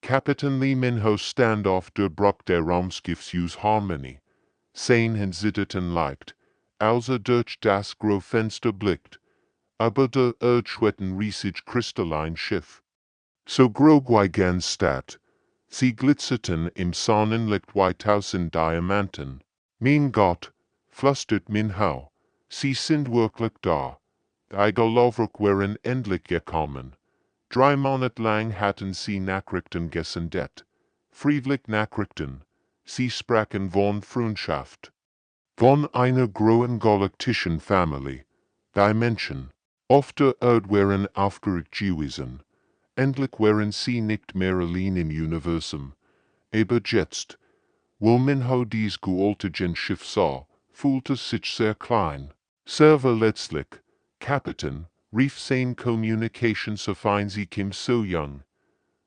Kapitän Minho standoff der Bruch der Raumschiffs Harmony. Sein und Zitterten leicht, als durch das Grofenster blickt, aber der Erdschwetten riesig kristallin Schiff. So grog wie ganz Stadt, sie glitzerten im Sonnenlicht wie tausend Diamanten. Mein Gott, flüstert Minho, sie sind wirklich da. Die Gelovert waren endlich gekommen. 3 Monate lang hatten sie Nachrichten gesendet. Friedlich Nachrichten. Sie sprachen von Freundschaft. Von einer großen galaktischen Familie. Die Menschen. Oft waren aufgeregt gewesen. Endlich waren sie nicht mehr allein im Universum. Aber jetzt, wo Minho dies gealterte Schiff sah, fühlte sich sehr klein. Sehr verletzlich. Kapitän, rief sein Kommunikationssystem sie kim so jung.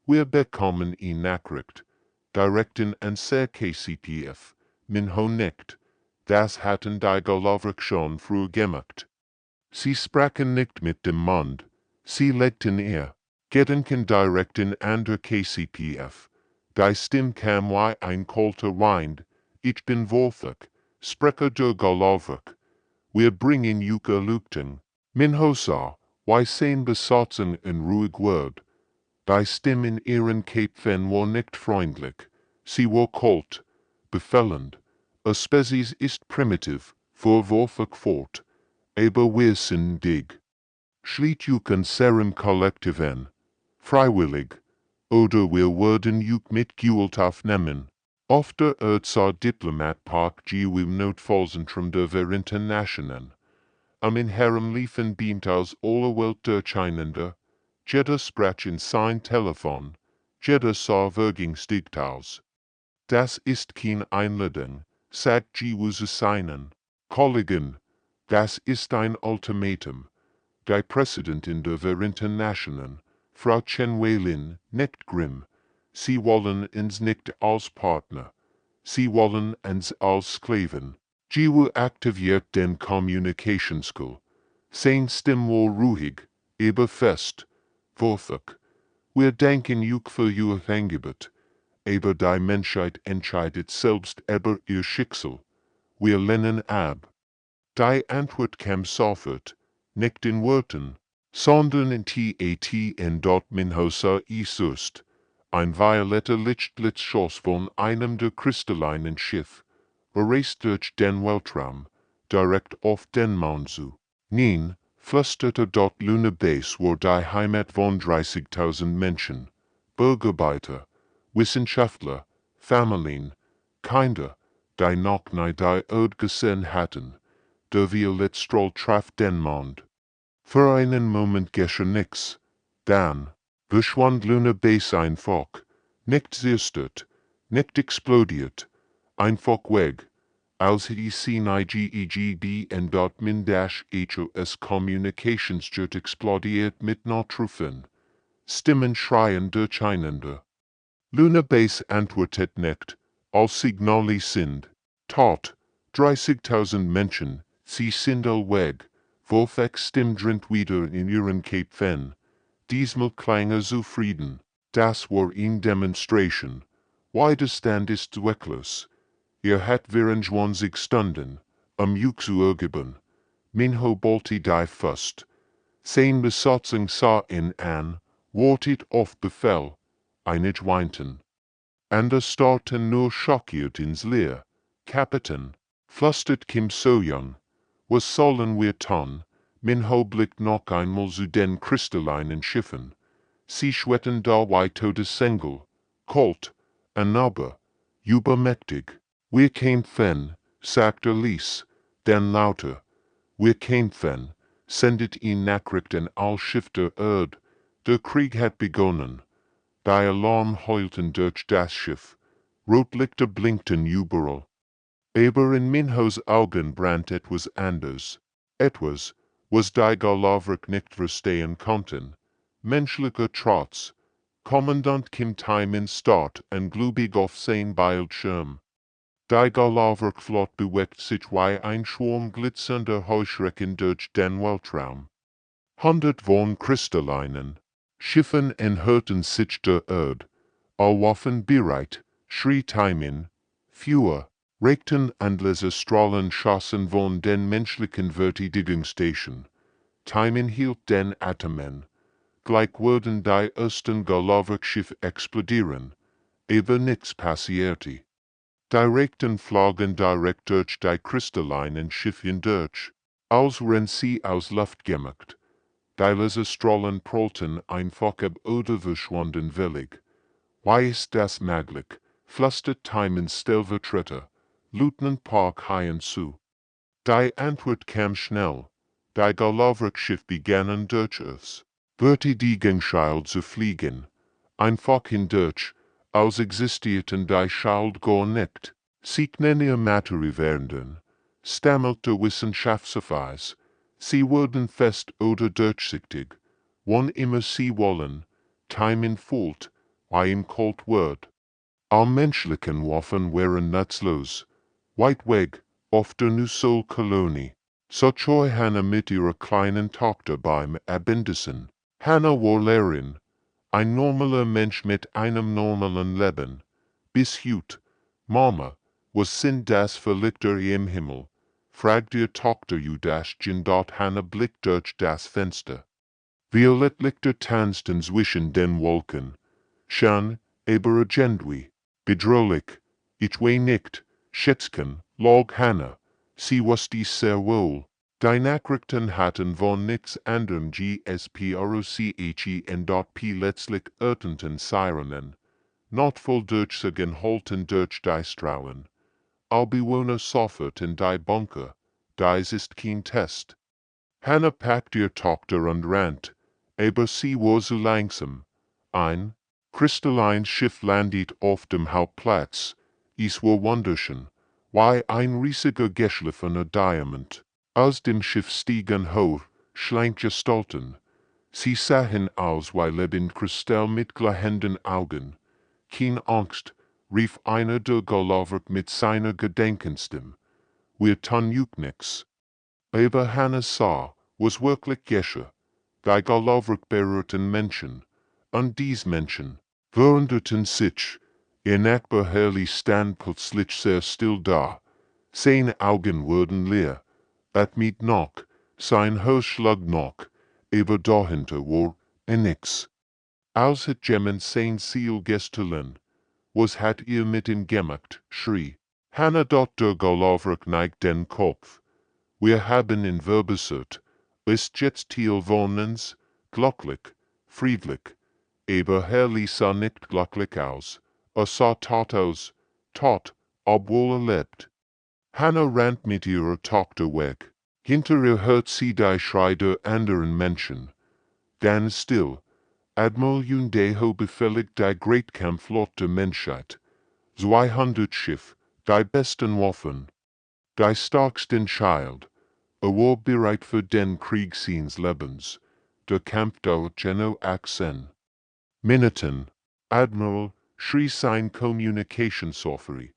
Wir bekommen ihn Nachricht. Direkten an KCPF. Minho nickt. Das hatten die Gelovert schon früher gemacht. Sie sprachen nicht mit dem Mond. Sie legten ihr Gedanken direkten an der KCPF. Die Stimme kam wie ein kalter Wind. Ich bin Wolfig, Sprecher der Gelovert. Wir bringen Yuka Lukten. Minho sah, wie sein Besatzung en ruhig word. Die Stimme in ihren Köpfen war nicht freundlich. Sie war kalt, befehlend. A Spezies ist primitiv, vorwurfig fort. Aber wir sind dig. Schliet Yukan serum Kollektiven. Freiwillig. Oder wir werden Yuk mit Gewalt aufnehmen. Ofter zwar Diplomat Park gewim Notfallzentrum der Internationalen. In herem liefen beamt aus aller Welt durcheinander. Jeder sprach in sein Telefon. Jeder sah vergingstigt aus. Das ist kein Einladung, sagt Gewuse seinen Kollegen. Das ist ein Ultimatum. Die Präsidentin der Internationalen, Frau Chen Weilin, nicht grimm. Sie wollen uns nicht als Partner. Sie wollen uns als Sklaven. Jiwu aktiviert den Communicationskool. Sein Stimme war ruhig, aber fest, wortig. Wir denken für ihr Angebot. Aber die Menschheit entscheidet selbst über ihr Schicksal. Wir lehnen ab. Die Antwort kam sofort, nicht in Worten, sondern in Tat dort Minho sah Isust. Ein violetter Lichtblitz schoss von einem der kristallinen Schiff, erased durch den Weltraum, direkt auf den Mond zu. Nein, flüsterte dort Luna Base war die Heimat von 30.000 Menschen, Bürgerbeiter, Wissenschaftler, Familien, Kinder, die noch nie die Erde gesehen hatten. Der Violettstrahl traf den Mond. Für einen Moment geschah nix. Dann verschwand Luna Base einfach. Nicht zerstört, nicht explodiert. Einfach weg. Als die CNIGEGB und dort HOS Communicationsjet explodiert mit Notrufen. Stimmen schreien durcheinander. Luna Base antwortet nicht, als Signale sind. Tot, 30.000 Menschen, sie sind all weg. Wolfeck stimmt wieder in ihren Köpfen. Diesmal klang zufrieden. Das war eine Demonstration. Widerstand ist zwecklos. Hat 24 Stunden, Yuk zu ergeben. Minho bollte die Fust. Sein Besatzung sah ihn an, wartet auf Befehl. Einige weinten. Andere starrten nur schockiert ins Leer. Kapitän, flüstert Kim So-Young. Was sollen wir tun? Minho blickt noch einmal zu den kristallinen Schiffen. Sie schwetten da wie Todesengel. Kalt, aber übermächtig. Wir kämpfen, sagte Lies, dann lauter. Wir kämpfen, sendet ihn Nachrichten als Schiff der Erde. Der Krieg hat begonnen. Die Alarm heulten durch das Schiff. Rotlichter blinkten überall. Aber in Minhos Augen brannt etwas anders. Etwas, was die Gelovert nicht verstehen konnten. Menschlicher Trotz. Kommandant Kim Taimin starrt ungläubig auf sein Bildschirm. Die Gelovert Flot bewegt sich wie ein Schwarm glitzernder Heuschrecken durch den Weltraum. 100 von kristallinen Schiffen enthörten sich der Erde. Waffen bereit, schrie Timon, Feuer, regten endlose Strahlen schossen von den menschlichen Verteidigungsstation. Timon hielt den Atomen. Gleich wurden die ersten Galaktische explodieren, aber nichts passierte. Direkten Flaggen direkt durch die kristallinen Schiffchen durch, als wenn sie aus Luft gemacht. Die leise Strahlen prallten einfach ab oder verschwanden völlig. Wie ist das möglich? Flüstert Timons Stellvertreter, Lieutenant Park Hyen zu. Die Antwort kam schnell. Die Galaktische begannen durch uns. Verteidigungsschild zu fliegen. Einfach hindurch, als existierten die Schild gar nicht. Sie ihr Materie werden, stammelte Wissenschaftsweise. Sie wurden fest oder durchsichtig. Wann immer sie wollen, Timon fort, wie im Cold Word. All menschlichen Waffen waren nutzlos. Weit weg, auf der Nussol-Kolonie. So treu Hannah mit ihrer kleinen Tochter beim Abendessen. Hannah war Lehrerin, ein normaler Mensch mit einem normalen Leben. Bis heute, Mama, was sind das für Lichter im Himmel? Fragt ihr Tochter Judäschchen dort Hannah blickt durch das Fenster. Violettlichter tanzten zwischen den Wolken. Schön, aber irgendwie bedrohlich. Ich weiß nicht, Schätzchen, log Hannah, sie wusste sehr wohl. Die Nachrichten hatten von nix anderem gesprochen dort letztlich irrtenden Sirenen. Not voll durchsagen halten durch die Strahlen. All Bewohner sofort in die Bunker. Dies ist kein Test. Hannah packt ihr Tochter und rennt, aber sie war so langsam. Ein kristallines Schiff landet auf dem Hauptplatz. Es war wunderschön, wie ein riesiger geschliffener Diamant. Aus dem Schiff stiegen hoch, schlanke Gestalten. Sie sahen aus wie lebend Kristall mit glänzenden Augen. Keine Angst, rief einer der Galaktiker mit seiner Gedenkensstimme. Wir tun euch nix. Aber Hannah sah, was wirklich geschah. Die Galaktiker berührten Menschen. Und dies Menschen veränderten sich. Ihr Nachbar stand plötzlich sehr still da. Seine Augen wurden leer. Mit noch, sein Herzschlag noch, aber dahinter war nix. Als hat jemand sein Ziel gestohlen. Was hat ihr mit ihm gemacht? Schrie Hannah dort der Galaktiker neigt den Kopf. Wir haben ihn verbessert. Ist jetzt Ziel von uns? Glücklich, friedlich. Aber sah nicht glücklich aus. Sah tot aus. Tot, obwohl lebt. Hannah rennt mit ihrer Tochter weg. Hinter ihr hört sie die Schrei der anderen Menschen. Dann still. Admiral Jundeho befehligt die Greatkampfflotte der Menschheit. 200 Schiff, die besten Waffen. Die starksten Schild. War bereit für den Krieg seines Lebens. Der Kampf dauert genau 18 Minuten. Admiral, schrie sein Kommunikationsofficer.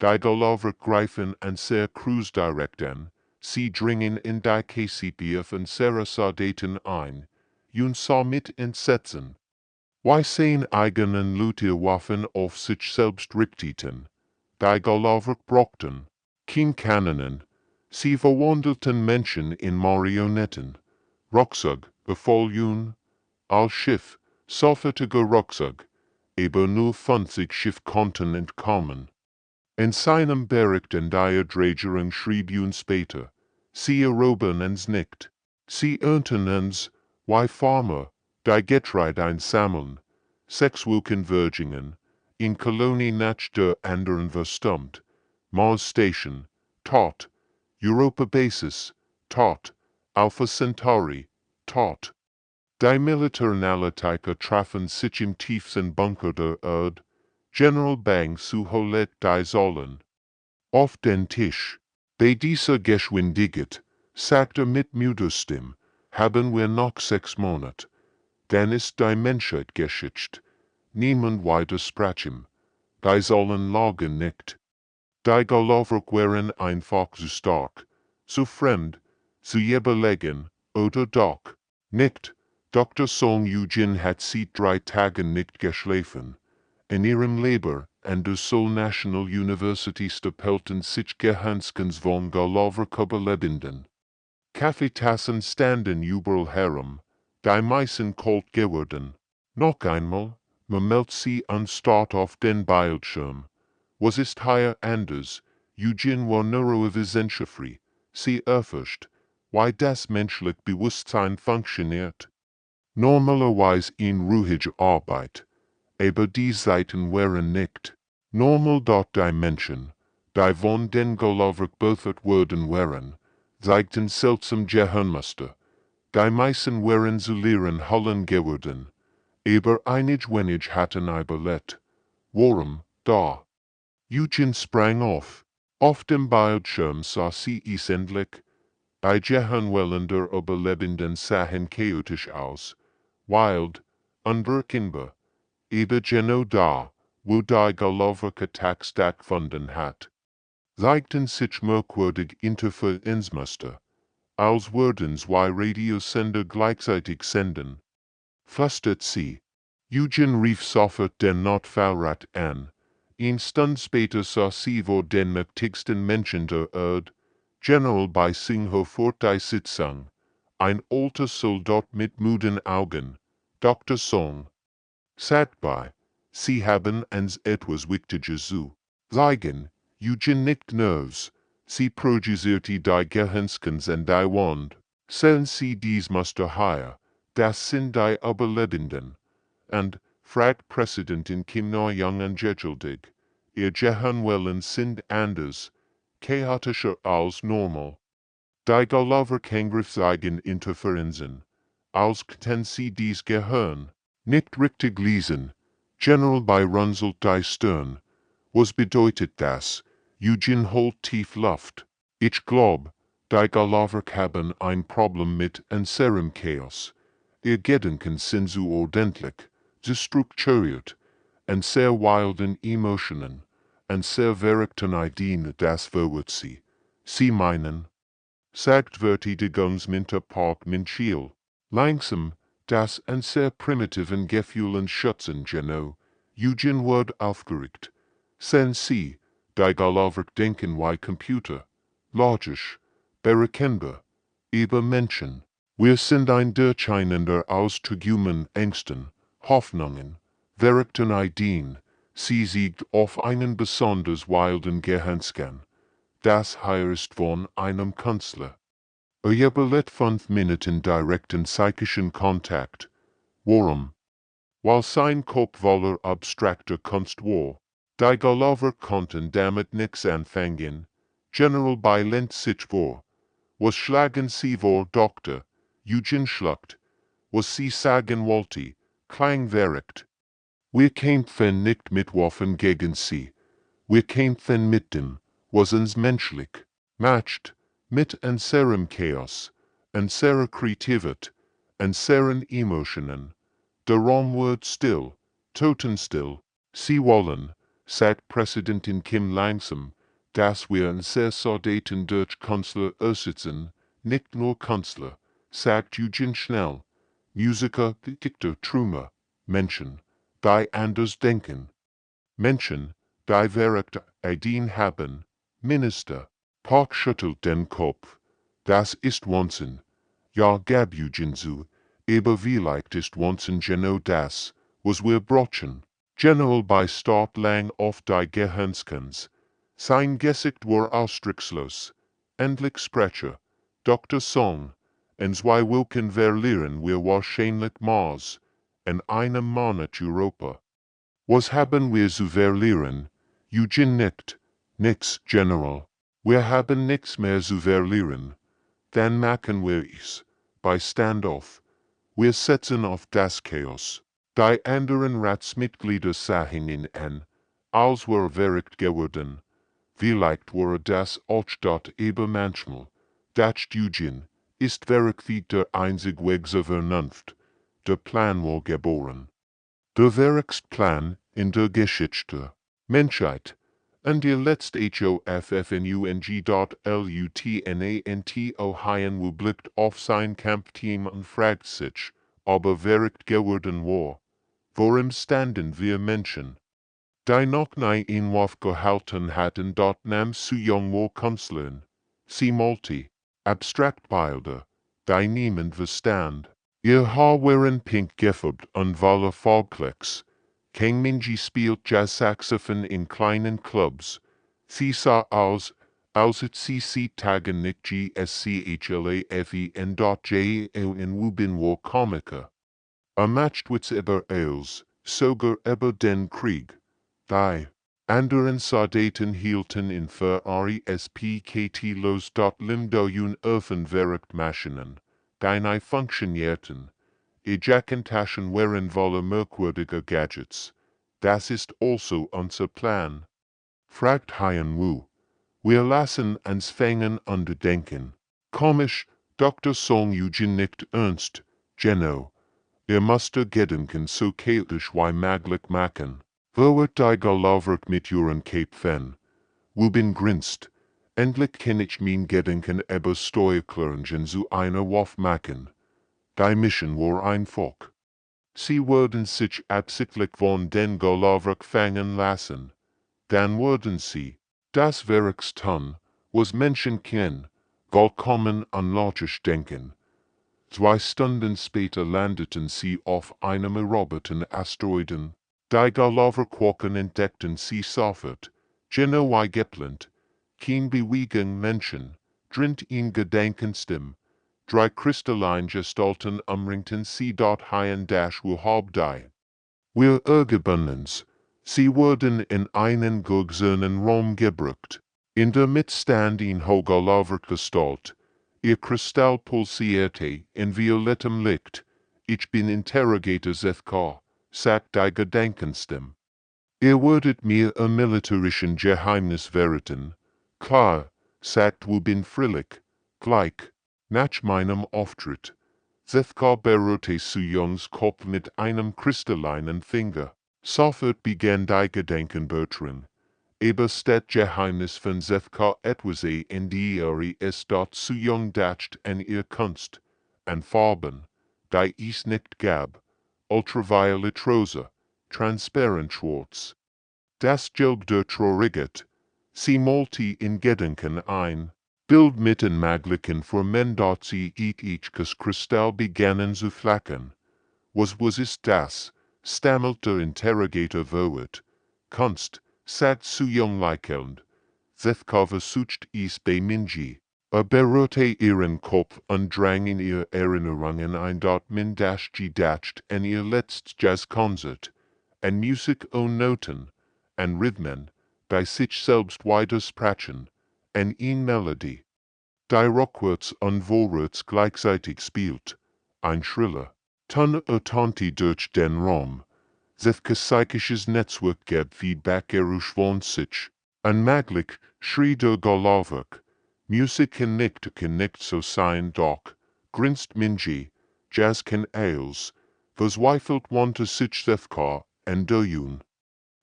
Die Galaktiker greifen an sehr Crews direkt an. Sie dringen in die KCP von Sarasadaten ein. Und sah mit Entsetzen. Wie sehen eigenen Leute Waffen auf sich selbst richteten. Die Galaktiker brauchten kein Kanonen. Sie verwandelten Menschen in Marionetten. Rucksack, befahl Jun. Als Schiff, sofortiger Rucksack. Aber nur 50 Schiff konnten entkommen. In seinem Bericht in der Dreigerung schrieb Jun später, sie erobern uns nicht. Sie ernten uns, wie Farmer, die Getreide einsammeln. 6 Wochen Virgingen, in Kolonie nach der anderen verstummt. Mars Station, tot. Europa Basis, tot. Alpha Centauri, tot. Die Militäranalytiker trafen sich im tiefsten Bunker der Erde. General Bang zu holet die Säulen. Auf den Tisch. Bei dieser Geschwindigkeit, sagte mit müder Stimme, haben wir noch 6 Monate. Dann ist die Menschheit geschützt. Niemand widersprechen. Die Säulen lagen nicht. Die Galaktiker waren einfach zu stark, zu fremd, zu überlegen, oder doch nicht. Dr. Song Eugene hat seit 3 Tagen nicht geschlafen. in ihrem Labor an der National University stapelten sich Gehanskens von Galoverküberlebenden. Kaffeetassen standen überall herum, die meisten kalt geworden. Noch einmal, man meldet sie an Start auf den Bildschirm. Was ist hier anders? Eugen war neurowissenschaftlich, sie erforscht, wie das menschliche Bewusstsein funktioniert. Normalerweise in ruhiger Arbeit, aber die Zeiten waren nicht normal dort die Menschen, die von den Galoverk befördert worden waren, zeigten seltsam Gehirnmuster. Die meisten waren zu leeren Hallen geworden, aber einig wenig hatten überlebt. Warum, da? Eugen sprang auf. Auf dem Bildschirm sah sie es endlich. Die Gehirnwellen der Überlebenden sahen chaotisch aus, wild, unberechenbar, aber genau da, wo die Galoverk-Attack stattgefunden hat, zeigten sich merkwürdig Interferenzmuster, als würden zwei Radiosender gleichzeitig senden. Flüstert sie. Eugen rief sofort den Notfallrat an. Eine Stunde später sah sie vor den mächtigsten Menschen der Erde, General bei Singho fort die Sitzung, ein alter Soldat mit müden Augen, Dr. Song. Sagt bei, Sie haben uns etwas Wichtiges zu sagen. Eugen nicht nervös, sie projizierte die Gehirnskens an die Wand. Sehen Sie dies Muster hier, das sind die Überlebenden. Und, fragt Präsidentin Kim Neu-Young angeduldig, ihr Gehirnwellen sind anders, chaotischer als normal. Die Galoverk-Angriff zeigen Interferenzen, als könnten sie dies Gehirn nicht richtig lesen. General bei runzelt die Stirn. Was bedeutet das? Eugen holt tief Luft. Ich glaub, die Galoverk haben ein Problem mit unserem Chaos. Ihr Gedanken sind so ordentlich, so strukturiert, und sehr wilden Emotionen, und sehr verrückten Ideen, das verwirrt sie. Sie meinen, sagt Verteidigungsminister Minchiel. Langsam, das und sehr primitiven Gefühlen schützen genau. Eugen wird aufgeregt. Sehen Sie, die Galoverk denken wie Computer. Logisch, berechenbar, über Menschen. Wir sind ein Durcheinander aus Tragödien, Ängsten, Hoffnungen, verrückten Ideen. Sie siegt auf einen besonders wilden Gehirnscan. Das hier ist von einem Künstler. Er belet 5 Minuten direkten psychischen Kontakt. Warum? Weil sein Kopf voller abstrakter Kunst war. Die Galover konnten damit nix anfangen. General bei lent sich vor. Was schlagen Sie vor, Doktor? Eugen schluckt. Was Sie sagen wollte, klang verrückt. Wir kämpfen nicht mit Waffen gegen Sie. Wir kämpfen mit dem, was uns menschlich macht, mit unserem Chaos, unserer Kreativität, unseren Emotionen. Der Raum wird still, totenstill. Sie wollen, sagt Präsidentin Kim langsam, dass wir unser Soldaten durch Künstler ersetzen, nicht nur Künstler, sagt Eugen schnell. Musiker, Dichter, Trümmer, Menschen, die anders denken. Menschen, die verrückte Ideen haben. Minister, Park schüttelt den Kopf. Das ist Wahnsinn. Ja, gab Eugen zu, aber vielleicht ist Wahnsinn genau das, was wir brauchen. General bei Start lang auf die Gehirnskans. Sein Gesicht war ausdruckslos. Endlich Sprecher, Dr. Song, en zwei Wochen verlieren wir wahrscheinlich Mars, in einem Monat Europa. Was haben wir zu verlieren? Eugen nickt. Nix, General. Wir haben nichts mehr zu verlieren. Dann machen wir es. Bei Standoff. Wir setzen auf das Chaos. Die anderen Ratsmitglieder sahen ihn an, als war verrückt geworden. Vielleicht war das auch dort aber manchmal. Dacht Eugen, ist wirklich der einzige Weg zur Vernunft. Der Plan war geboren. Der verrücktste Plan in der Geschichte. Menschheit. Und die letzte HFY-Lieutenant blickt auf sein Kampfteam und fragt sich, ob verrückt geworden war. Vor ihm standen wir Menschen. Die noch nie inwaf gehalten hatten dort nam su jong war Kanzlerin. Sie multi. Abstraktbilder. Die niemand verstand. Ihr Haar waren pink gefärbt und voller Farbklecks. Kang Minji spielt Jazzsaxophon in kleinen Clubs. Sie sah aus, als het sie tagen nicht GSCHLAFE en dot JEL in Wubin war Komiker. Matcht wits über Eils, sogar über den Krieg. Die anderen Soldaten hielten in Ferrari SPKT los dot limdojen Öffenwerktmaschinen, die nie funktionierten. Ejacantation waren voller merkwürdiger Gadgets. Das ist also unser Plan. Fragt Hien Wu. Wir lassen uns fangen an denken. Komisch, Dr. Song Eugen nickt ernst, Genno. Müsste Gedanken so chaotisch wie möglich machen. Wird die Gelovert mit Juren Cape Fen. Wubin grinst. Endlich kann ich mein Gedanken über Steuerklärungen zu einer Waf machen. Die Mission war einfach. Sie würden sich absichtlich von den Gelovert fangen lassen. Dann würden sie, das Werks tun, was Menschen kennen, vollkommen unlogisch denken. 2 Stunden später landeten sie auf einem erobeten Asteroiden. Die Galoverquoken entdeckten sie sofort, genau wie geplant. Kein Bewegung Menschen, drin in Gedankenstim. 3 kristalline Gestalten umringten sie dort hien wo halb die. Wir Ergebundens, sie wurden in einen gegzernen Raum gebrückt. In der Mitte in Hochgalovergestalt. Ihr Kristall pulsierte in violettem Licht. Ich bin Interrogator ZK, sagt die Gedankenstim. Ihr würdet mir ein militarischen Geheimnis verraten. Klar, sagt Wubin frillig, gleich, nach meinem Auftritt. ZK berührte zu Jungs Kopf mit einem kristallinen Finger. Sofort begann die Gedankenbertran. Aber das Geheimnis von ZK etwas in die ist dort zu jung dacht an ihr Kunst, an Farben, die es nicht gab, ultraviolet rosa, transparent schwarz. Das Gelb der Traurigkeit, sie multi in Gedanken ein, Bild mitten möglichen für men dort sie ich Kristall begannen zu flackern. Was ist das? Stammelt der Interrogator verwirrt. Kunst, sagt zu jung lächelnd. ZK versucht es bei Minji. Berührte ihren Kopf und drang in ihr Erinnerungen ein dort min gedacht an ihr letztes Jazzkonzert, an Musik und Noten, an Rhythmen, die sich selbst widersprechen, an Melodie, die rückwärts und vorwärts gleichzeitig spielt, ein schriller, Tonne durch den Raum. ZK psychisches Netzwerk gab Feedback von sich. Unmöglich, schrie der Galoverk. Musik kann nicht so sein doch, grinst Minji. Jazz kann Eils. Verzweifelt wandte sich ZK an Dojun.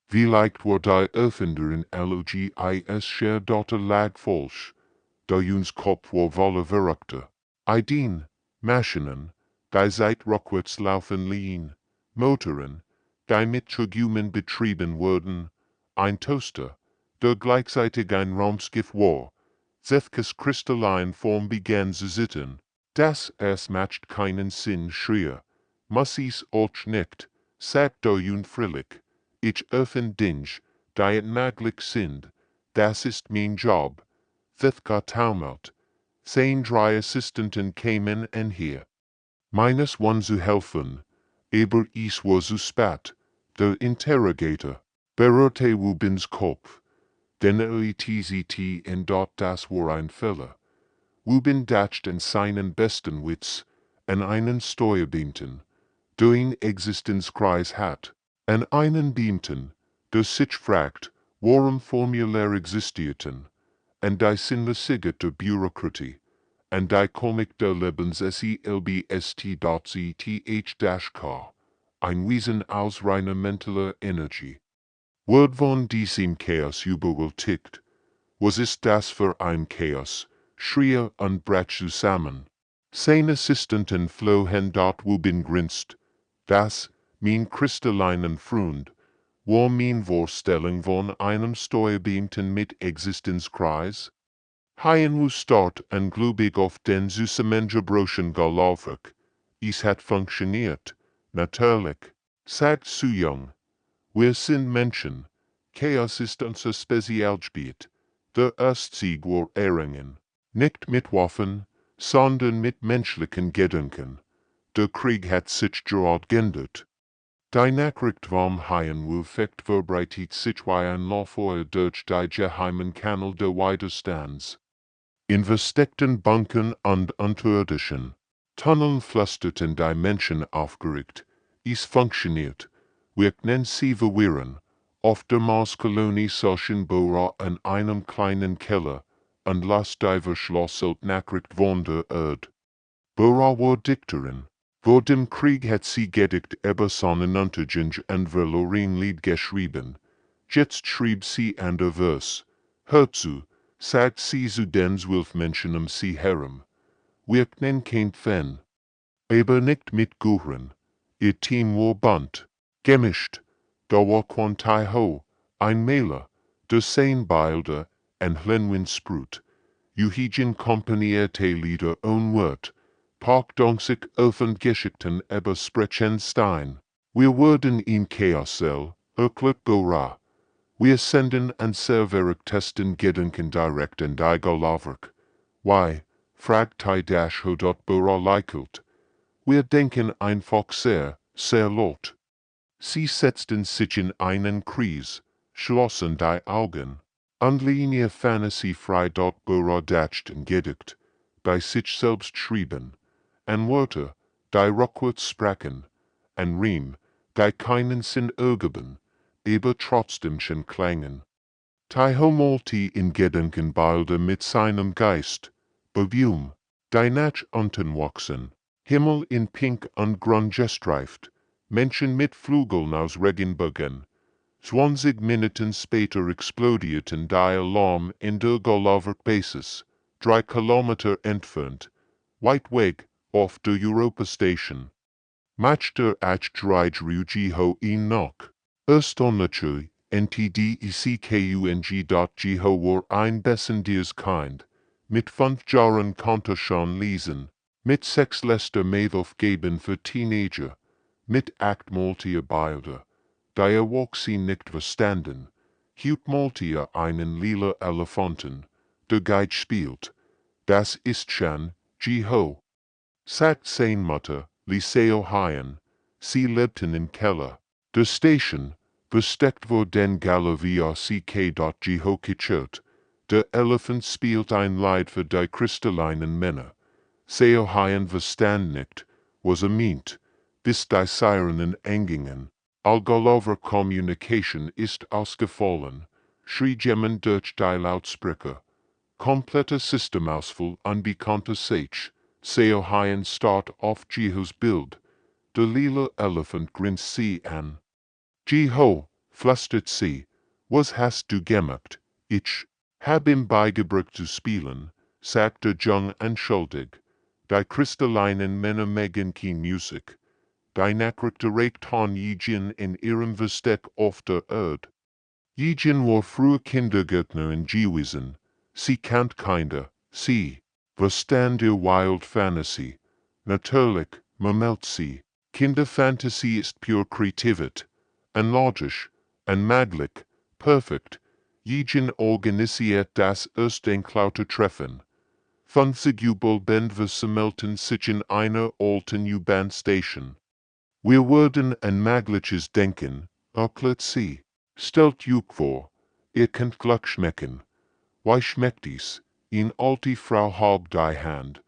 Vielleicht war die Erfinderin LOGIS scher Dotter lag falsch. Dojuns Kopf war voller Verrückte. Ideen, Maschinen, die seit rückwärts laufen liegen, Motoren, die mit Turgumen betrieben wurden, ein Toaster, der gleichzeitig ein Raumschiff war. ZKs kristalline Form begann zu zittern. Das es macht keinen Sinn, schrie. Muss es euch nicht, sagt Dojun frillig. Ich öffne Dinge, die et möglich sind. Das ist mein Job. ZK taumelt. 10 3 Assistenten kamen hier. Meines one zu helfen. Aber es war zu spät. Der Interrogator berührte Wubins Kopf. Den ETZT in dort das war ein Fehler. Wubin dacht an seinen besten Witz, an einen Steuerbeamten, der in Existenzkreis hat, an einen Beamten, der sich fragt, warum Formulär existierten, an die sinnliche der Bürokratie, an die Komik der Lebens-SELBST.ZTH-K, ein Wesen aus reiner mentaler Energie. Word von diesem Chaos überwältigt. Was ist das für ein Chaos? Schrie und brach zusammen. Sein Assistenten flohen dort Wubin grinst. Das, mein kristallinen Freund, war mean Vorstellung von einem Steuerbeamten mit Existenzkreis? Haien wo start en glubig auf den Zusammengebrochen Galaktische. Es hat funktioniert, natürlich. Sagt zu jung. Wir sind Menschen. Chaos ist unser Spezialgebiet. Der Erstsieg war Erringen. Nicht mit Waffen, sondern mit menschlichen Gedanken. Der Krieg hat sich gerade geändert. Die Nachricht vom Haien wo Fekt verbreitet sich wie ein Lauffeuer durch die geheimen Kanäle der Widerstands. In versteckten Bunkern und unterirdischen Tunneln flüsterten die Menschen aufgeregt. Es funktioniert. Wir können sie verwirren. Auf der Marskolonie solchen Bohrer in einem kleinen Keller und las die verschlosselt Nachricht von der Erde. Bohrer war Dichterin. Vor dem Krieg hat sie Gedicht über Sonnenuntergang und Verlorenlied geschrieben. Jetzt schrieb sie an der Vers. Hört zu, sagt sie zu den 12 Menschen sie herum. Wir können kein Fan. Aber nicht mit Guren. Ihr Team war bunt, gemischt. Da war Quantai Ho, ein Mailer, der Seinbilder, en Hlenwin Sprut. Eugen komponierte Lieder ohne Wort. Parkdonsig Geschichten über Sprechenstein. Wir würden in Chaosel, Gora. Wir senden an Serverik testen Gedanken direkt in die Galaktische. Why, fragt die Dash ho dot Bora likelt. Wir denken einfach sehr, sehr laut. Sie setzten sich in einen Kreis, schlossen die Augen, und ihr Fantasy-frei dot Bora dachten Gedicht, bei sich selbst schrieben, an Wörter, die rückwärts sprachen, an Riem, die keinen Sinn ergaben, aber trotzdem schon klangen. Die Homolte in Gedankenbilder mit seinem Geist, Bewium, die Natch unten wachsen, Himmel in Pink und Grün gestreift, Menschen mit Flügeln aus Regenbogen. 20 Minuten später explodierten die Alarm in der Galaktische Basis, 3 Kilometer entfernt, weit weg auf der Europa Station. Matchter ach Drei-Jiho in noch. Erstaunlicher, ntdecKung.Jiho war ein bisschen des Kind. Mit 5 Jahren konnte schon lesen. Mit 6 Lester geben für Teenager. Mit 8 Maltier Bilder. Die Erwachsene nicht verstanden. Hut Maltier einen lila Elefanten. Der Guide spielt. Das ist schon, Jiho. Sagt sein Mutter, Liceo Haien. Sie lebten in Keller. Der Station, versteckt vor den Galaktische.Jiho gechert. Der Elefant spielt ein Lied für die kristallinen Männer. Seo Haien verstand nicht, was meint, bis die Sirenen angingen. Galaktische Communication ist ausgefallen, schrie jemand durch die Lautsprecher. Kompletter Systemausfall unbekannter Sage. Seo Haien starrt auf Jihos Bild. Der lila Elefant grinst sie an. Jiho, flüstert sie, was hast du gemacht? Ich hab ihm beigebracht zu spielen, sagt der Jung anschuldig. Die kristallinen Männer mögen kein Musik. Die Nachricht direkt an Eugen in ihrem Versteck auf der Erde. Eugen war früher Kindergärtnerin gewesen. Sie kennt Kinder, sie verstand ihr Wild Fantasy. Natürlich, meldet sie. Kinderfantasy ist pure Kreativität. Und logisch, und möglich, perfekt. Eugen organisiert das erste Treffen. 50 U-Boot-Band versammelten sich in einer alten U-Bahn-Station. Wir würden ein mögliches Denken, erklärt sie. Stellt euch vor, ihr könnt Glück schmecken. Wie schmeckt es? Eine alte Frau halb die Hand.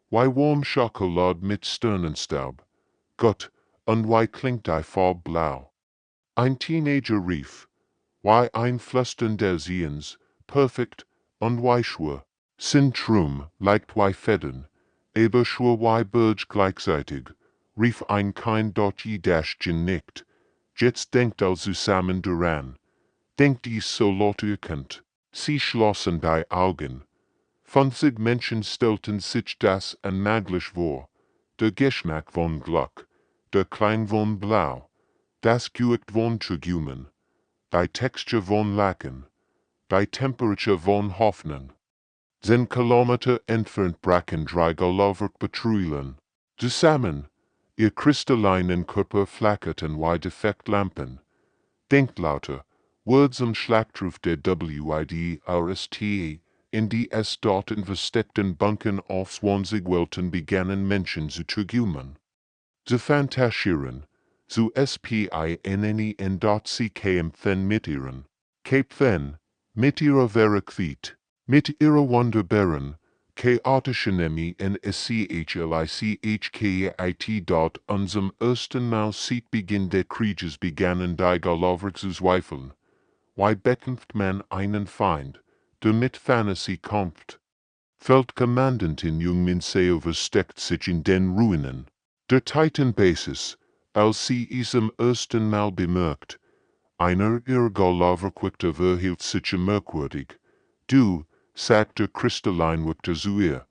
Wie warm Schokolade mit Sternenstaub. Gott, und wie klingt die Farbe blau? Ein Teenager rief. Wie ein Flüstern der Sehens, perfekt, und wie schwur. Sind Trum, leicht wie Federn, aber schwur wie Birds gleichzeitig, rief ein kein Dotje Däschchen nicht. Jetzt denkt zusammen daran. Denkt dies so laut ihr könnt. Sie schlossen die Augen. 50 Menschen stellten sich das unmöglich vor. Der Geschmack von Glück, der Klang von Blau, das Gewicht von Trigumen. die Texture von Laken, die Temperature von Hoffnung. 10 Kilometer entfernt brachen 3 Galaktische Patrouillen. Zusammen, ihr kristallinen Körper flackerten wie Defektlampen. Denkt lauter, Words am Schlachtruf der WIDRST, in die es dort versteckten Bunkern auf 20 Welten begannen Menschen zu träumen. Zu fantasieren, zu spinnen dort sie kämpfen mit ihren Kämpfen, mit ihrer Verachkeit, mit ihrer wunderbaren, chaotischen en SCHLICHKIT dort unserem ersten Mal seit Beginn der Krieges begannen die Galaktische zu zweifeln. Why bekämpft man einen Feind, der mit Fantasy kämpft? Feldkommandantin Jung Minseo versteckt sich in den Ruinen. Der Titan-Basis, als sie zum ersten Mal bemerkt, einer ihrer Galaktische verhielt sich merkwürdig. Du, sagt der Kristalleinwächter zu ihr,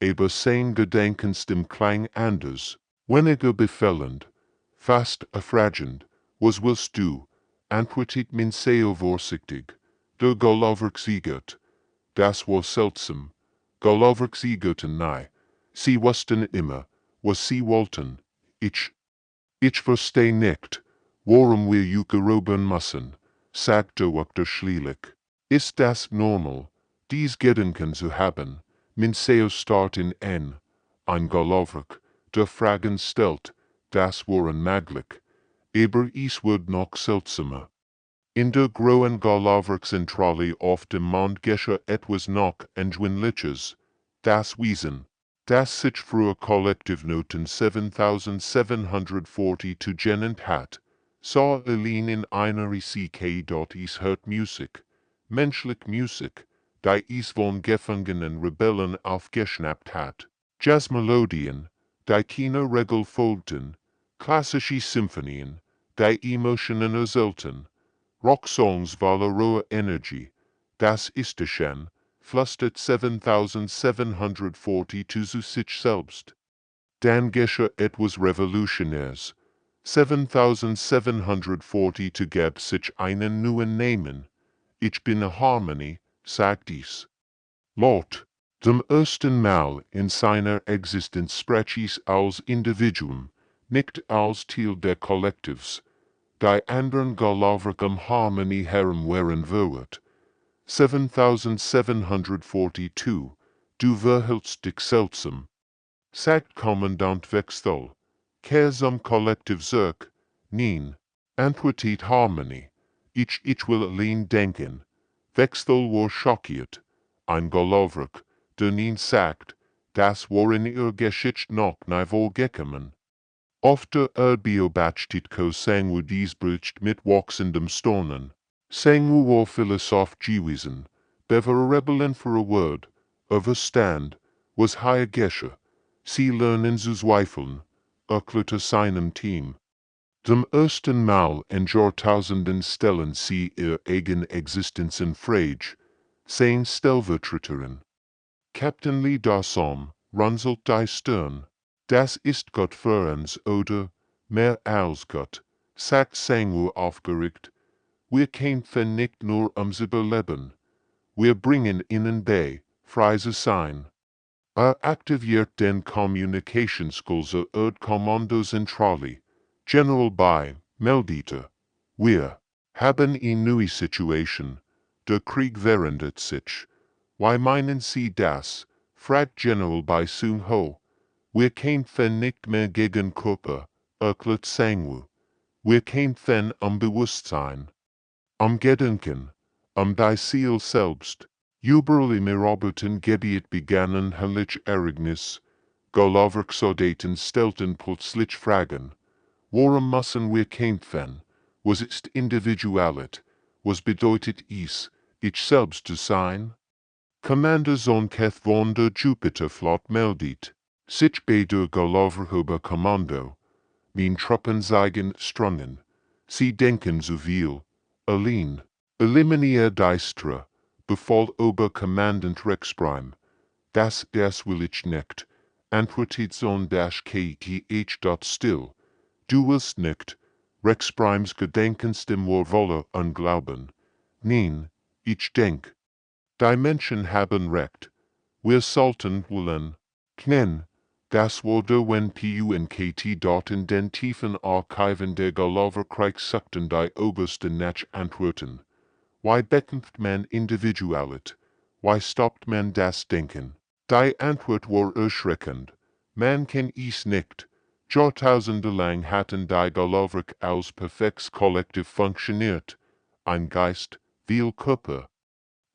aber sein Gedenkens dem Klang anders, weniger befehlend, fast erfragend, was willst du? Antwortet Minseo vorsichtig, der Galaktische siegert. Das war seltsam. Galaktische siegerten nie. Sie wussten immer, was sie wollten. Ich versteh nicht, warum wir Juke erobern müssen, sagt der Wächter schließlich. Ist das normal, dies Gedanken zu haben? Minseo starrt ihn an. Ein Galaktischer, der Fragen stellt, das waren möglich. Aber es wird noch seltsamer. In der großen Galaktische-Zentrale auf dem Mond geschah etwas noch Entschwindliches. Das Wesen, das sich früher Kollektivnoten 7742 genannt hat, sah allein in einer CK dort es hört Musik, menschliche Musik, die es von gefangenen Rebellen aufgeschnappt hat. Jazzmelodien, die keine Regel folgten, klassische Symphonien, die Emotionen erselten, Rocksongs voller roher Energie, das ist schon, flüstert 7742 zu sich selbst. Dann geschah etwas Revolutionäres. 7742 gab sich einen neuen Namen. Ich bin Harmonie, sagt dies. Laut, zum ersten Mal in seiner Existenz sprach es als Individuum, nicht als Teil der Kollektivs. Die anderen Galaktische Harmonie herum waren wird. 7742, du verhältst dich seltsam. Sagt Kommandant Wechsel, kehr zum Kollektiv zurück. Nein, antwortet Harmonie. Ich will allein denken. Wechsel war schockiert. Ein Galaktischer, der nun sagt, das war in ihr Geschichte noch nie vorgekommen. Auf der Erdbeobachtkeit sangu dies bricht mit wachsendem Staunen. Sangu war Philosoph gewesen, bever Rebellen für a Word, Verstand, was higher Gesche, sie lernen zu zweifeln, erklärte seinem Team. Zum ersten Mal in Jahrtausenden stellen sie ihr eigen Existenz in Frage, sein Stellvertreterin. Captain Lee Dawson runzelt die Stirn. Das ist Gott für uns, oder, mehr als Gott, sagt Sangu aufgeregt. Wir kämpfen nicht nur ums Überleben. Wir bringen ihnen bei, frei zu sein. Aktiviert den Communications-Skills Erdkommandozentrale. General bei, meldete. Wir haben eine neue Situation. Der Krieg verändert sich. Why meinen Sie das? Fragt General bei Sung Ho. Wir kämpfen nicht mehr gegen Körper, erklärt Sangu. Wir kämpfen Bewusstsein. Gedanken, die Ziel selbst. Überall im eroberten Gebiet begannen herrliche Ereignisse. Galaktische Soldaten stellten plötzlich Fragen. Warum müssen wir kämpfen? Was ist Individualität? Was bedeutet es, ich selbst zu sein? Commander Zonketh von der Jupiterflotte meldet, sich bei der Galaktische Kommando. Mein Truppen zeigen Strungen. Sie denken zu viel. Allein, eliminiere Deistra, befahl Oberkommandant Rexprime. Das will ich nicht, antwortet Zon-KTH. Still. Du willst nicht, Rex Primes Gedenkenstem wolle unglauben. Nein, ich denk. Dimension haben recht. Wir sollten wollen. Knen. Das wurde wenn PUNKT dort in den tiefen Archiven der Galoverkriegssakten die obersten nach antworten. Why bekämpft man Individualit? Why stoppt man das Denken? Die Antwort war erschreckend. Man kann es nicht. Jahrtausende lang hatten die Galoverk als perfektes Kollektiv funktioniert. Ein Geist, viel Körper.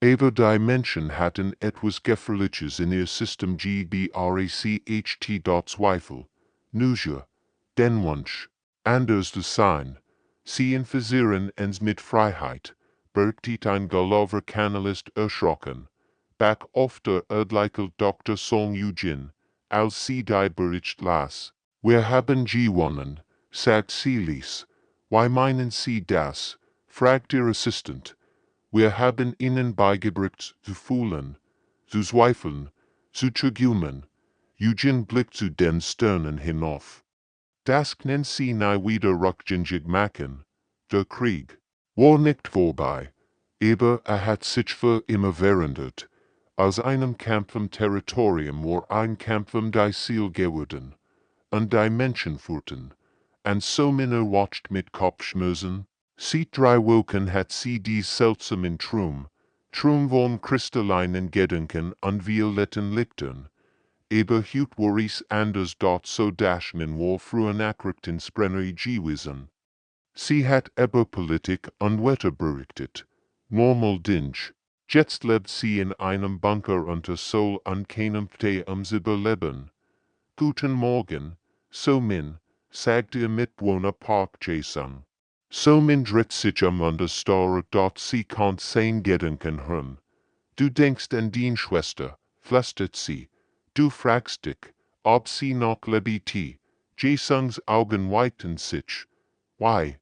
Aber die Menschen hatten etwas Gefährliches in ihr System GBRACHT. Zweifel, Neugier, den Wunsch, anders zu sein. Sie infizieren uns mit Freiheit, berichtet ein Galover-Kanalist erschrocken. Back auf der Erdleikel Dr. Song Eugene, als sie die Bericht las. Wir haben gewonnen, sagt sie Lies. Why meinen Sie das? Fragt ihr Assistent. Wir haben ihnen beigebracht zu fühlen, zu zweifeln, zu zögern. Eugene blickt zu den Sternen hinauf. Das können Sie nie wieder rückgängig machen. Der Krieg war nicht vorbei, aber hat sich für immer verändert. Aus einem Kampf im Territorium war ein Kampf um die Ziel geworden. Und die Menschen führten. Und so Männer watcht mit Kopfschmerzen. Seit 3 Wochen hat sie dies seltsamen Traum von kristallinen Gedanken und violetten Lichtern. Aber heute war es anders dort so dashmen war früher Nachrichtens Brenner gewesen. Sie hat über Politik und Wetter berichtet. Normal Dinge. Jetzt lebt sie in einem Bunker unter Sol und kämpfte sie überleben. Guten Morgen, so min, sagt ihr Mitwohner Park Jason. So min dreht sich an der Store dort sie kann sein Gedanken hören. Du denkst an die Schwester, flüstert sie. Du fragst dich, ob sie noch lebt. Jasons Augen weiten sich. Why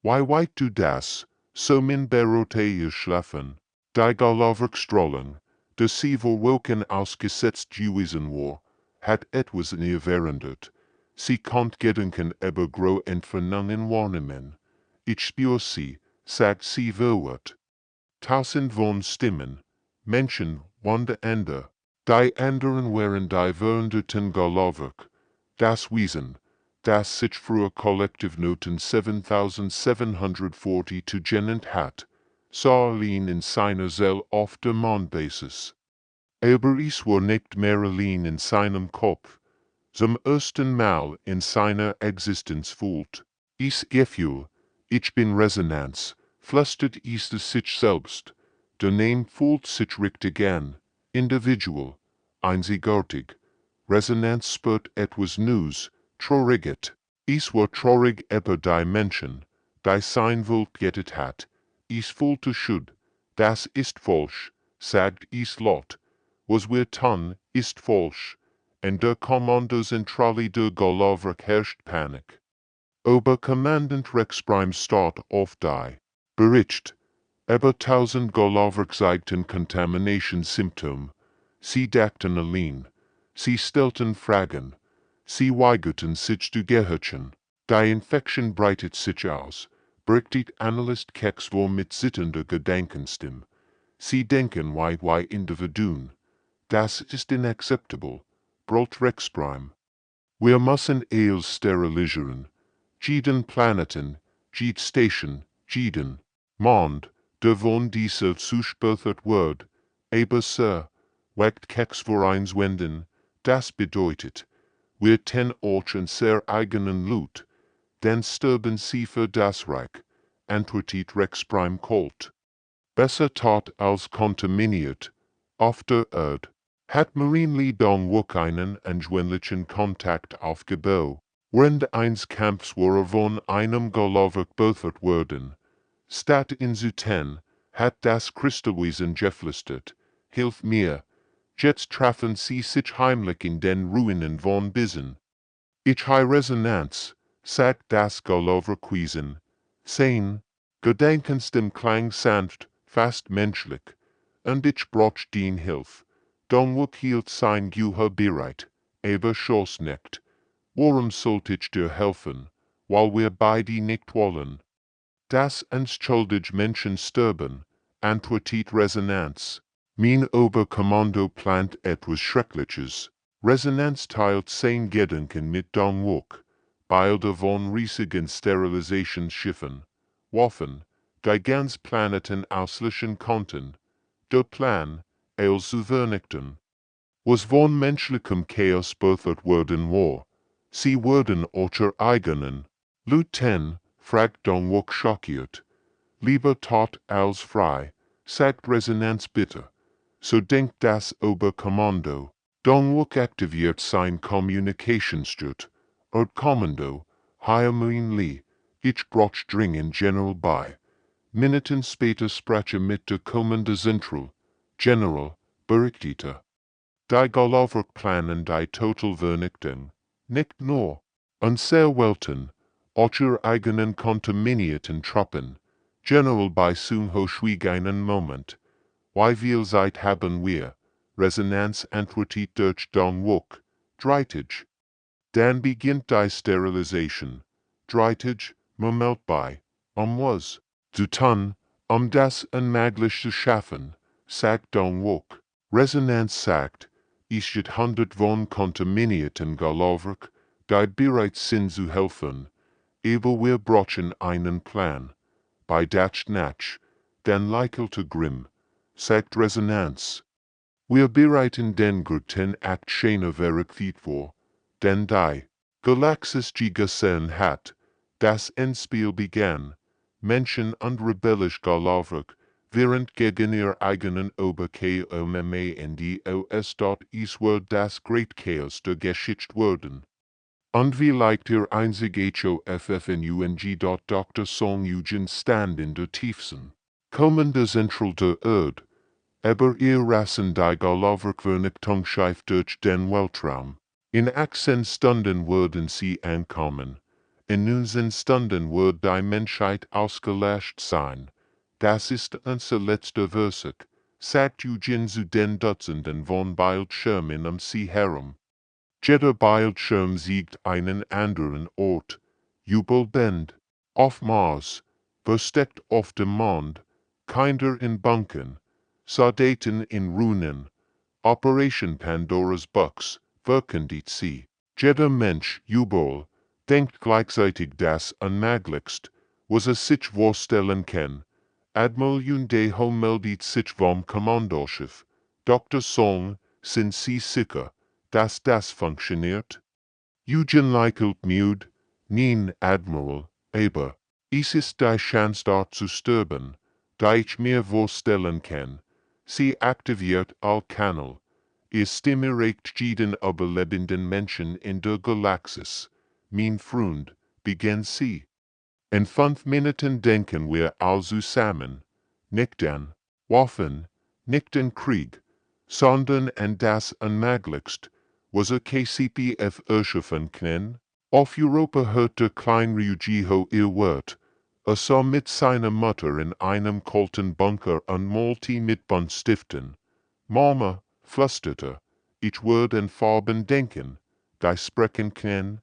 weißt du das? So min berote ihr Schlafen. Die Galoverkstrollen, dass sie vor Wochen ausgesetzt gewesen war, hat etwas in ihr verändert. Sie konnt Gedanken über große Entfernungen wahrnehmen. Ich spür sie, sagt sie verwirrt. Tausend von Stimmen, Menschen, Wunderende. Die anderen waren die veränderten Galoverk. Das Wesen, das sich früher Kollektivnoten 7742 genannt hat, sah allein in seiner Seele auf der Mondbasis. Aber es war nicht mehr allein in seinem Kopf. Zum ersten Mal in seiner Existenz fühlt es Gefühl, ich bin Resonanz, flüstert es sich selbst. Der Name fühlt sich richtig an, individual, einzigartig. Resonanz spürt etwas Neues, trauriget. Es war traurig über die Menschen, die sein Welt gettet hat. Es fühlte schuld, das ist falsch, sagt es laut. Was wir tun, ist falsch. In der Kommandozentrale der Galoverk herrscht Panik. Oberkommandant Rex Prime start auf die Bericht. Über 1000 Galoverk zeigten Contamination-Symptome. Sie dachten allein. Sie stellten Fragen. Sie weigerten sich zu gehorchen. Die Infektion breitet sich aus, berichtet Analyst Kexvor mit zitternder Gedankenstimme. Sie denken wie Individuen. Das ist inakzeptabel, brüllt Rex Prime. Wir müssen alles sterilisieren. Jeden Planeten, jede Station, jeden Mond, der von dieser zuspürtert wird. Aber Sir, wagt Kexvor eins wenden, das bedeutet, wir ten euch unser eigenen Lut, denn sterben sie für das Reich, antwortet Rex Prime kalt. Besser tot als kontaminiert, auf der Erde. Hat Marinely Dong Wook einen anschwänglichen Kontakt aufgebaut. Während eines Kampfs war von einem Galoverk befördert worden. Statt in Süden, hat das Kristallwesen geflüstert. Hilf mir. Jetzt trafen sie sich heimlich in den Ruinen von Bisen. Ich habe Resonanz, sagt das Galoverkwesen. Sein Gedankenstem klang sanft, fast menschlich. Und ich brauch den Hilf. Dongwook hielt sein Gehör bereit, aber schoss nicht. Warum sollte ich dir helfen? while wir beide nicht wollen. Das entschuldigt Menschen sterben, antwortet Resonanz. Mein Oberkommando plant etwas Schreckliches. Resonanz teilt sein Gedanken mit Dongwook. Bilder von riesigen Sterilisationsschiffen, Waffen, die ganz Planeten auslöschen konnten. Der Plan, zu vernichten, was von menschlichem Chaos befeuert worden war. Sie wurden unter eigenen Luten, fragt Dongwook schockiert. Lieber tot als frei, sagt Resonanz bitter. So denkt das Oberkommando. Dongwook aktiviert sein Kommunikationsstüt. Kommando, hire Li, ich brauch dringend General bei. Minuten später spreche mit der Kommando Central. General, berichtete. Die Galaktische planen die Totalvernichtung. Nicht nur. Unser Welten, auch eigenen kontaminierten Truppen. General bei zum hochschwiegenen Moment. Wie viel Zeit haben wir? Resonanz antwortet durch Dongwook. Dreitig. Dann beginnt die Sterilisation. Dreitig, Moment bei. Was? Zu tun, das unmöglich zu schaffen, sagt Dongwook. Resonanz sagt, ich het 100 von kontaminierten Galaktik, die bereit sind zu helfen. Aber wir brauchen einen Plan. Bei dat nach, dann lächelte Grimm, sagt Resonanz. Wir bereiten den guten Akt schöner verifiziert vor, denn die Galaktische gesehen hat, das Endspiel begann. Menschen und rebellisch Galaktik, während gegen ihr eigenen Oberkommando in die OS. Es wird das Great Chaos der Geschichte werden. Und vielleicht ihr einzig HFY-Ung. Dr. Song Eugen stand in der tiefsten, kommende Zentral der Erde, aber ihr Rassen die Galaktik Vernichtung scheift durch den Weltraum. In 18 Stunden würden sie ankommen. In 19 Stunden wird die Menschheit ausgelöscht sein. Das ist unser letzter Versuch, sagt Eugen zu den Dutzenden von Bildschirmen sie herum. Jeder Bildschirm siegt einen anderen Ort. Jubelband, auf Mars, versteckt auf dem Mond, Kinder in Bunkern, Soldaten in Ruinen, Operation Pandora's Box, verkündigt sie. Jeder Mensch, Jubel, denkt gleichzeitig das Unmöglichst, was sich vorstellen kann. Admiral Yunde meldet sich vom Kommandoschiff. Dr. Song, sind Sie sicher, dass das funktioniert? Eugen lächelt müde. Nein, Admiral, aber es ist die Chance dort zu sterben, die ich mir vorstellen kann. Sie aktiviert all Kanal. Ihr stimuliert jeden überlebenden Menschen in der Galaxis. Mein Freund, beginnt sie. In 5 Minuten denken wir all zusammen. Nicht an Waffen, nicht an Krieg, sondern an das Unmöglichst, was KCPF erschaffen kann. Auf Europa hört der Kleinregiho ihr Wort. So mit seiner Mutter in einem kalten Bunker und Multi mit Buntstiften. Mama, flüsterte, ich würde in Farben denken, die sprechen kann.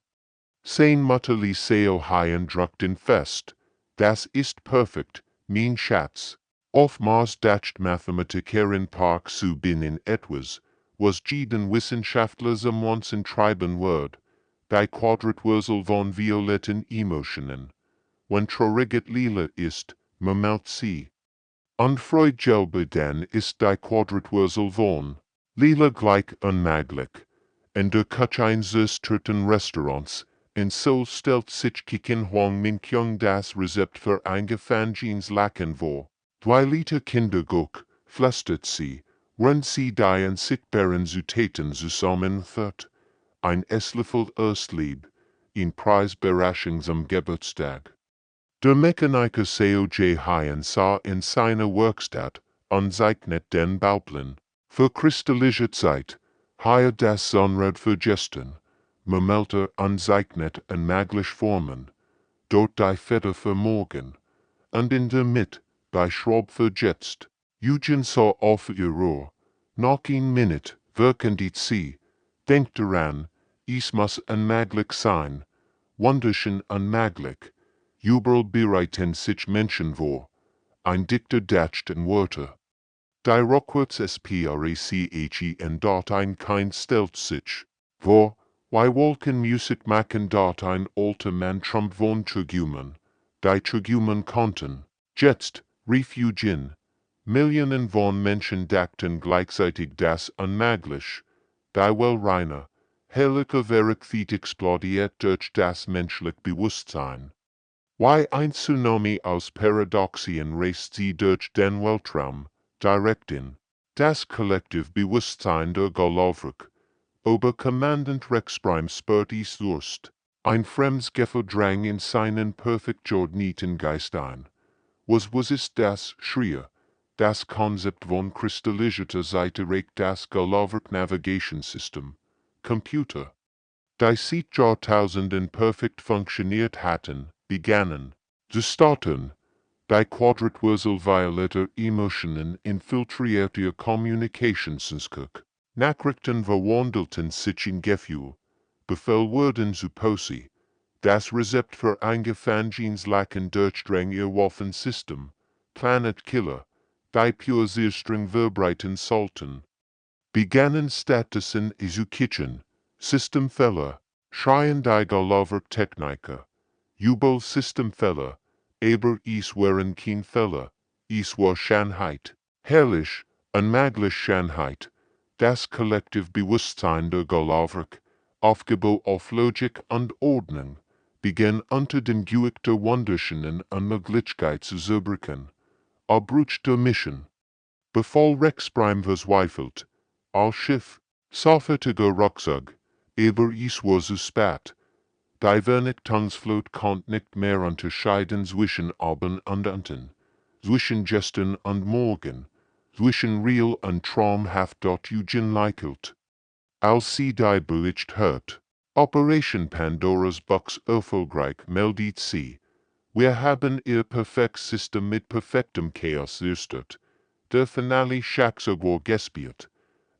Sein Mutter ließ Seo Haien drückten fest. Das ist perfekt, mein Schatz. Auf Mars dacht Mathematikerin Park zu binnen etwas, was jeden Wissenschaftler zum Wahnsinn treiben wird. Die Quadratwurzel von violetten Emotionen. Wenn trauriget lila ist, murmelt sie. Und Freud selber dann ist die Quadratwurzel von lila gleich unmöglich. In der Küche zerstörten Restaurants, in so stellt sich Kikin Huang Minkyung das Rezept für eingefangenes Lachen vor. 2 Liter Kinderguck, flüstert sie, wenn sie die unsichtbaren Zutaten zusammenführt. Ein Esslöffel Erstlieb, in Preisberechung zum Geburtstag. Der Mechaniker Seo Haien sah in seiner Werkstatt und zeichnet den Bauplan. Für kristallische Zeit, hier das Sonnenrad vergessen, murmelte und zeichnet unmöglich Formen. Dort die Feder für morgen. Und in der Mitte, die Schraub verjetzt. Eugen sah auf ihr Rohr. Noch ein Minute, verkündigt sie. Denkt daran, es muss unmöglich sein. wunderschön unmöglich, überall bereiten sich Menschen vor, ein Dichter dachten Wörter. Die rückwärts sprachen dort ein Kind stellt sich vor, wie Wolken Musik machen dort ein alter Mann Trump von Tragümen, die Tragümen konnten. Jetzt, Refugien, Millionen von Menschen dachten gleichzeitig das unmöglich. Die Wellreiner, herrliche Verichtät explodiert durch das menschliche Bewusstsein. Wie ein Tsunami aus Paradoxien reißt sie durch den Weltraum, direkt in das Kollektivbewusstsein der Galaktik. Oberkommandant Rex Prime spürt es Durst. Ein fremdes Gefühl drang in seinen perfekt geordneten Geist ein. Was ist das, schrie das Konzept von kristallisierter Seite regt das Galaktik Navigation System, Computer. Die seit Jahrtausenden perfekt funktioniert hatten, begannen zu starten. Die Quadratwurzel violetter Emotionen infiltriert ihr Kommunikationssystem. Nachrichten verwandelten sich in Gefühl. Befehl wurden zu Posse. Das Rezept für eingefangenes Lachen durchdrang ihr Waffensystem. Planet Killer. Die pure sehr streng vibraten sollten. Begannen Statusen zu kitchen. Systemfehler. Schreien die Galaktik Techniker. Jubel Systemfehler. Aber es waren kein Fehler. Es war Schönheit. Herrlich, unmöglich Schönheit. Das Kollektivbewusstsein der Galaktik, aufgebaut auf Logik und Ordnung, begann unter dem Gewicht der wunderschönen Unmöglichkeit zu zerbrechen. Bruch der Mission. Bevor Rex Prime verzweifelt. Als Schiff, sofortiger Rucksack, aber es war zu spät. Die Vernichtungsflut konnte nicht mehr unterscheiden zwischen Abend und Unten, zwischen gestern und morgen, zwischen real und traumhaft dort Eugen Leichelt. Als sie die Bericht hört, Operation Pandoras Box erfolgreich meldet sie, wir haben ihr Perfektsystem mit perfektem Chaos zerstört, der Finale Schackser war gespielt,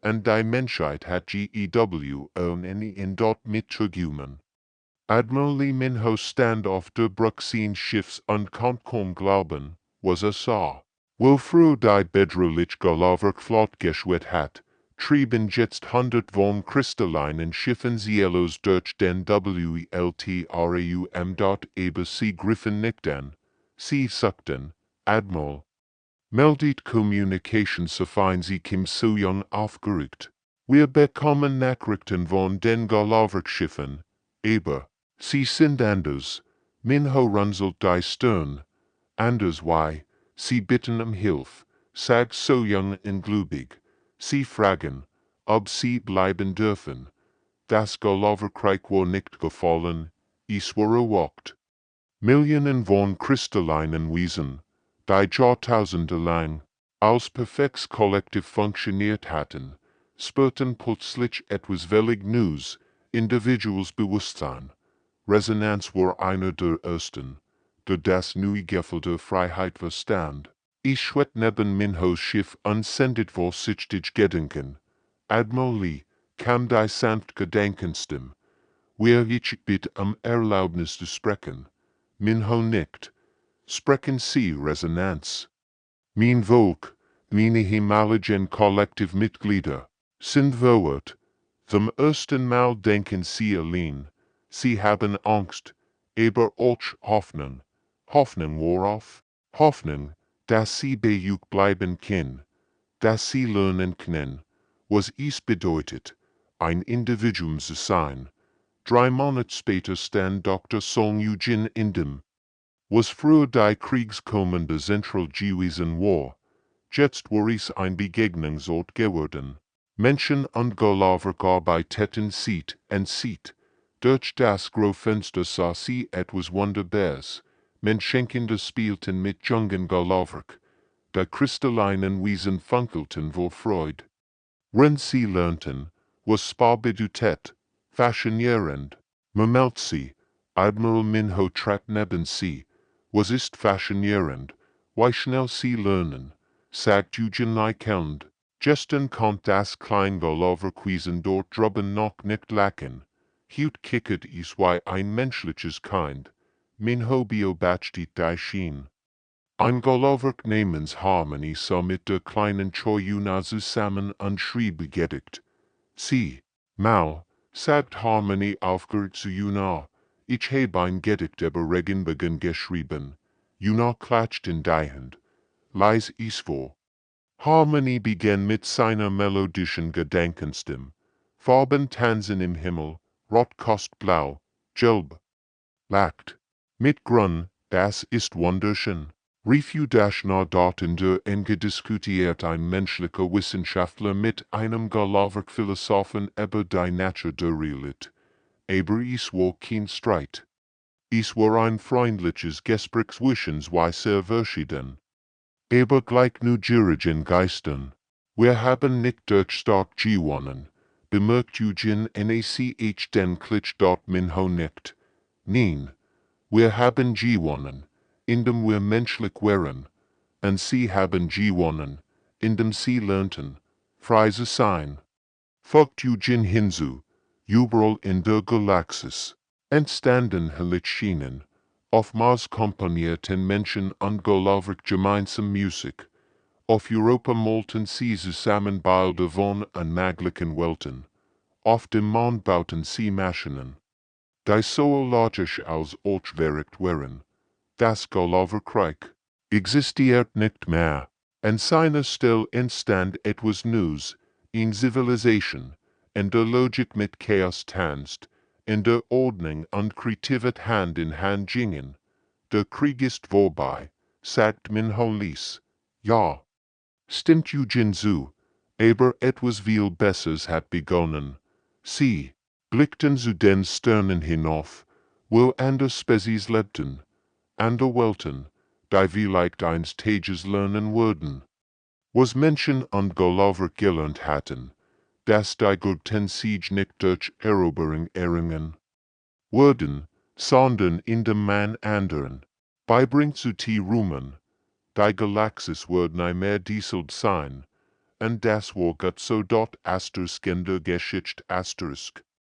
und die Menschheit hat GEW in dort mitgenommen. Admiral Lee Minho stand auf der Brücke seines Schiffs und konnte kaum glauben, was sah. Wofür die bedrohliche Galaktik flott geschwet hat, trieben jetzt 100 von kristallinen Schiffen Cielos durch den Weltraum dort aber sie griffen nicht an. Sie sagten, Admiral, meldet Communication sofern Sie Kim So-Young aufgerückt. Wir bekommen Nachrichten von den Galaktik-Schiffen, aber sie sind anders. Minho runzelt die Stirn. Anders wie, sie bitten Hilfe, sagt So-Young ungläubig. Sie fragen, ob sie bleiben dürfen. Das Galaktik war nicht gefallen, es war erwacht. Millionen von kristallinen Wesen, die Jahrtausende lang als perfektes Kollektiv funktioniert hatten, spürten plötzlich etwas völlig Neues, individuelles Bewusstsein. Resonanz war einer der ersten, der das neue Gefühl der Freiheit verstand. Ich schritt neben Minhos Schiff und sendet vorsichtig Gedanken. Admiral Lee, kam die sanft Gedankenstimme. Ich bitte Erlaubnis zu sprechen. Minho nickt. Sprechen Sie, Resonanz. Mein Volk, meine himmlischen Kollektivmitglieder, sind verwirrt. Zum ersten Mal denken Sie allein. Sie haben Angst, aber auch Hoffnung. Hoffnung worauf? Hoffnung, dass Sie bejugt bleiben können, dass Sie lernen können, was es bedeutet, ein Individuum zu sein. 3 Monate später stand Dr. Song Eugene in dem, was früher die kriegskommende Zentral gewesen war. Jetzt war es ein Begegnungsort geworden. Menschen und Galaktik arbeiteten Seat and Seat. Durch das Großfenster sah sie etwas Wunderbares. Menschenkinder spielten mit jungen Galaktik. Die kristallinen Wesen funkelten vor Freude. Wenn sie lernten, was Spa bedeutet, faszinierend. Murmelt sie, Admiral Minho trat neben sie. Was ist faszinierend, wie schnell sie lernen, sagt Eugen lächelnd. Gestern kommt das kleine Galaktikwesen dort drüben noch nicht lachen. hielt kicket HFY ein menschliches Kind, min hobio bachtit die Schien. Ein Galowerk namens Harmony so mit der kleinen Choyuna zusammen anschrieben gedigt. Sie, mal, sagt Harmony aufgehört zu Juna, ich habe ein Gedicht über Regenbogen geschrieben. Juna klatscht in die Hand. Leis is vor. Harmony begann mit seiner melodischen Gedankenstimme. Farben tanzen im Himmel, rot kost blau, gelb. Lacht. Mit Grun, das ist wunderschön. Rief das nach Daten der diskutiert ein menschlicher Wissenschaftler mit einem Galowerk Philosophen über die Natur der Realität. Aber es war kein Streit. Es war ein freundliches Gespräch zwischen zwei sehr verschieden. Aber gleich neugierigen Geistern. Wir haben nicht durch stark gewonnen, bemerkt Eugen NACH den Klitsch dort minho nicht. Nein, wir haben gewonnen, indem wir menschlich waren, und sie haben gewonnen, indem sie lernten, frei zu sein. Folgt Eugen hinzu, überall in der Galaxis, entstanden Schienen, oftmals komponierten Menschen unglaublich gemeinsam Musik, auf Europa molten sie zusammen Bilder von unmöglichen Welten, auf dem Mond bauten sie Maschinen, die so logisch als Orks-Gelage waren. Das Galowerkrieg existiert nicht mehr. An seiner Stelle entstand etwas Neues, in Zivilisation, in der Logik mit Chaos tanzt, in der Ordnung und Kreativität Hand in Hand gingen. Der Krieg ist vorbei, sagt Minho Lies. Ja. Stimmt Eugen zu, aber etwas viel Besseres hat begonnen. Sie blickten zu den Sternen hinauf, wo andere Spezies lebten, andere Welten, die vielleicht einst Tages lernen würden. Was Menschen und Galower gelernt hatten, dass die Guten sich nicht durch Eroberung erringen würden, sondern indem man anderen beibringt zu ruhen. Die Galaxis wird nie mehr dieselt sein, und das war Gott so dort Asterisk in der Geschichte Asterisk.